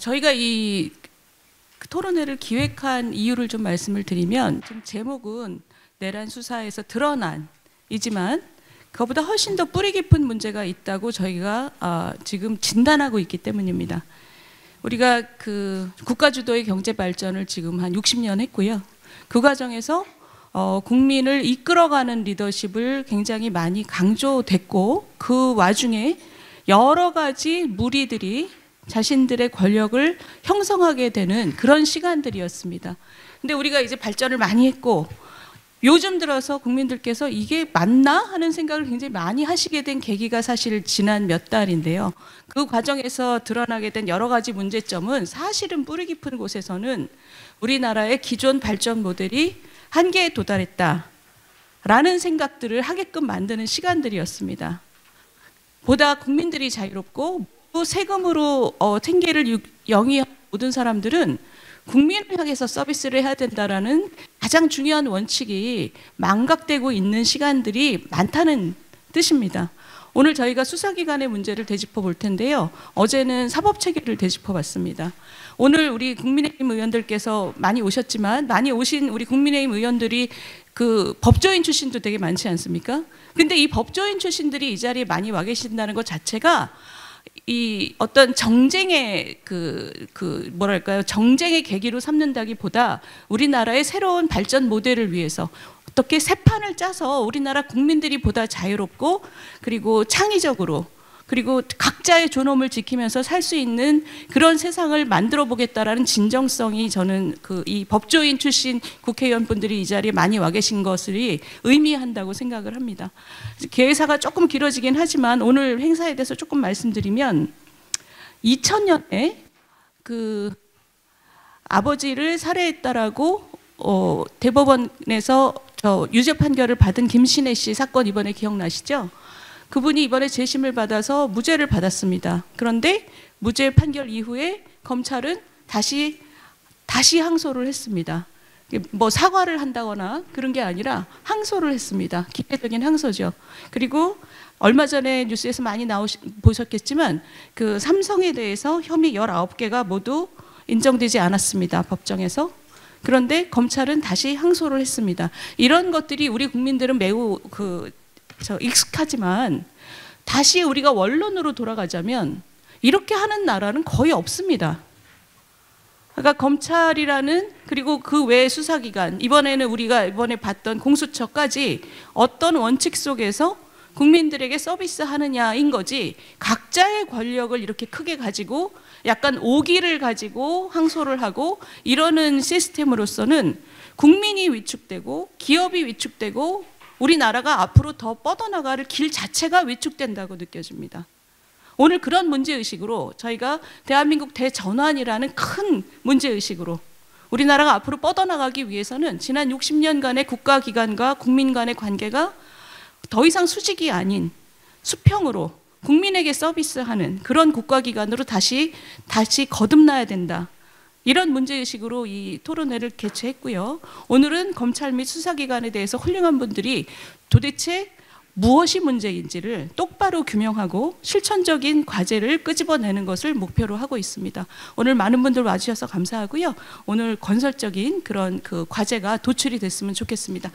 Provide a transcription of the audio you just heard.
저희가 이 토론회를 기획한 이유를 좀 말씀을 드리면, 지금 제목은 내란 수사에서 드러난이지만 그것보다 훨씬 더 뿌리 깊은 문제가 있다고 저희가 지금 진단하고 있기 때문입니다. 우리가 그 국가 주도의 경제 발전을 지금 한 60년 했고요. 그 과정에서 국민을 이끌어가는 리더십을 굉장히 많이 강조됐고, 그 와중에 여러 가지 무리들이 자신들의 권력을 형성하게 되는 그런 시간들이었습니다. 근데 우리가 이제 발전을 많이 했고, 요즘 들어서 국민들께서 이게 맞나 하는 생각을 굉장히 많이 하시게 된 계기가 사실 지난 몇 달인데요. 그 과정에서 드러나게 된 여러 가지 문제점은 사실은 뿌리 깊은 곳에서는 우리나라의 기존 발전 모델이 한계에 도달했다라는 생각들을 하게끔 만드는 시간들이었습니다. 보다 국민들이 자유롭고 또 세금으로 생계를 영위한 모든 사람들은 국민을 향해서 서비스를 해야 된다라는 가장 중요한 원칙이 망각되고 있는 시간들이 많다는 뜻입니다. 오늘 저희가 수사기관의 문제를 되짚어 볼 텐데요. 어제는 사법체계를 되짚어 봤습니다. 오늘 우리 국민의힘 의원들께서 많이 오셨지만, 많이 오신 우리 국민의힘 의원들이 그 법조인 출신도 되게 많지 않습니까? 근데 이 법조인 출신들이 이 자리에 많이 와 계신다는 것 자체가 이 어떤 정쟁의 뭐랄까요, 정쟁의 계기로 삼는다기보다 우리나라의 새로운 발전 모델을 위해서 어떻게 새 판을 짜서 우리나라 국민들이 보다 자유롭고 그리고 창의적으로 그리고 각자의 존엄을 지키면서 살 수 있는 그런 세상을 만들어 보겠다라는 진정성이, 저는 이 법조인 출신 국회의원분들이 이 자리에 많이 와 계신 것을 의미한다고 생각을 합니다. 개회사가 조금 길어지긴 하지만 오늘 행사에 대해서 조금 말씀드리면, 2000년에 그 아버지를 살해했다라고 대법원에서 유죄 판결을 받은 김신혜 씨 사건, 이번에 기억나시죠? 그분이 이번에 재심을 받아서 무죄를 받았습니다. 그런데 무죄 판결 이후에 검찰은 다시 항소를 했습니다. 뭐 사과를 한다거나 그런 게 아니라 항소를 했습니다. 기계적인 항소죠. 그리고 얼마 전에 뉴스에서 많이 보셨겠지만 그 삼성에 대해서 혐의 19개가 모두 인정되지 않았습니다. 법정에서. 그런데 검찰은 다시 항소를 했습니다. 이런 것들이 우리 국민들은 매우 익숙하지만, 다시 우리가 원론으로 돌아가자면 이렇게 하는 나라는 거의 없습니다. 그러니까 검찰이라는, 그리고 그 외의 수사기관, 이번에는 우리가 이번에 봤던 공수처까지 어떤 원칙 속에서 국민들에게 서비스하느냐인 거지, 각자의 권력을 이렇게 크게 가지고 약간 오기를 가지고 항소를 하고 이러는 시스템으로서는 국민이 위축되고 기업이 위축되고 우리나라가 앞으로 더 뻗어나갈 길 자체가 위축된다고 느껴집니다. 오늘 그런 문제의식으로 저희가 대한민국 대전환이라는 큰 문제의식으로 우리나라가 앞으로 뻗어나가기 위해서는 지난 60년간의 국가기관과 국민 간의 관계가 더 이상 수직이 아닌 수평으로 국민에게 서비스하는 그런 국가기관으로 다시 거듭나야 된다. 이런 문제의식으로 이 토론회를 개최했고요. 오늘은 검찰 및 수사기관에 대해서 훌륭한 분들이 도대체 무엇이 문제인지를 똑바로 규명하고 실천적인 과제를 끄집어내는 것을 목표로 하고 있습니다. 오늘 많은 분들 와주셔서 감사하고요. 오늘 건설적인 그런 과제가 도출이 됐으면 좋겠습니다.